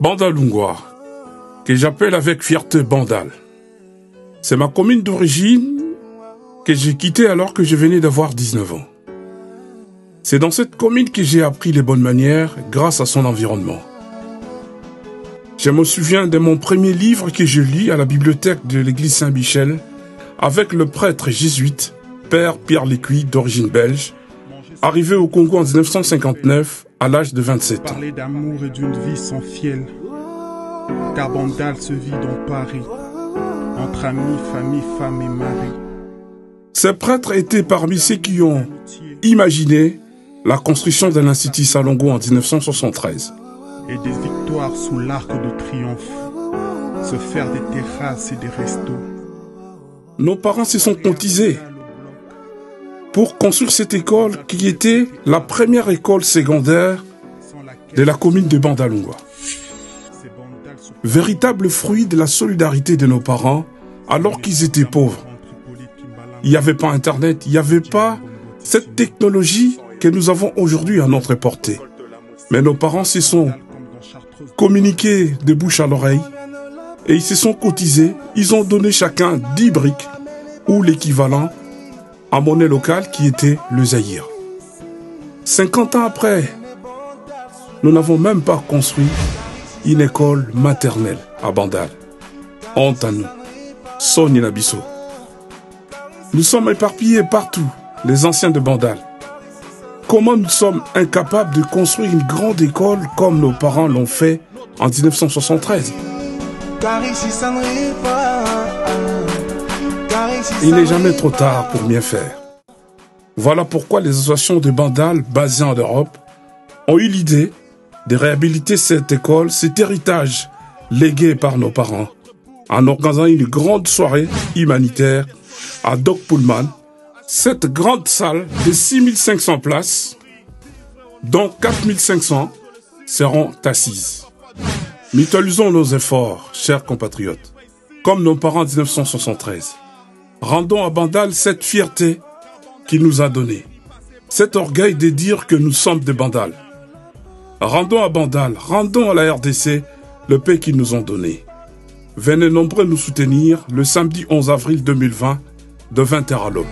Bandalungwa, que j'appelle avec fierté Bandal. C'est ma commune d'origine que j'ai quittée alors que je venais d'avoir 19 ans. C'est dans cette commune que j'ai appris les bonnes manières grâce à son environnement. Je me souviens de mon premier livre que je lis à la bibliothèque de l'église Saint-Michel avec le prêtre jésuite, Père Pierre Lécuy, d'origine belge, arrivé au Congo en 1959 à l'âge de 27 ans. Parler d'amour et d'une vie sans fiel, car Bandal se vit dans Paris, entre amis, famille, femme et mari. Ces prêtres étaient parmi ceux qui ont imaginé la construction de l'Institut Salongo en 1973. Et des victoires sous l'arc de triomphe, se faire des terrasses et des restos. Nos parents se sont cotisés pour construire cette école qui était la première école secondaire de la commune de Bandalungwa. Véritable fruit de la solidarité de nos parents alors qu'ils étaient pauvres. Il n'y avait pas Internet, il n'y avait pas cette technologie que nous avons aujourd'hui à notre portée. Mais nos parents se sont communiqués de bouche à l'oreille et ils se sont cotisés. Ils ont donné chacun 10 briques ou l'équivalent en monnaie locale qui était le Zaïre. 50 ans après, nous n'avons même pas construit une école maternelle à Bandal. Honte à nous. Soni Nabiso. Nous sommes éparpillés partout, les anciens de Bandal. Comment nous sommes incapables de construire une grande école comme nos parents l'ont fait en 1973? Il n'est jamais trop tard pour bien faire. Voilà pourquoi les associations de Bandal basées en Europe ont eu l'idée de réhabiliter cette école, cet héritage légué par nos parents, en organisant une grande soirée humanitaire à Doc Pullman. Cette grande salle de 6500 places, dont 4500 seront assises. Mutualisons nos efforts, chers compatriotes, comme nos parents en 1973. Rendons à Bandal cette fierté qu'il nous a donnée, cet orgueil de dire que nous sommes de Bandal. Rendons à Bandal, rendons à la RDC le paix qu'ils nous ont donné. Venez nombreux nous soutenir le samedi 11 avril 2020 de 20h à l'aube.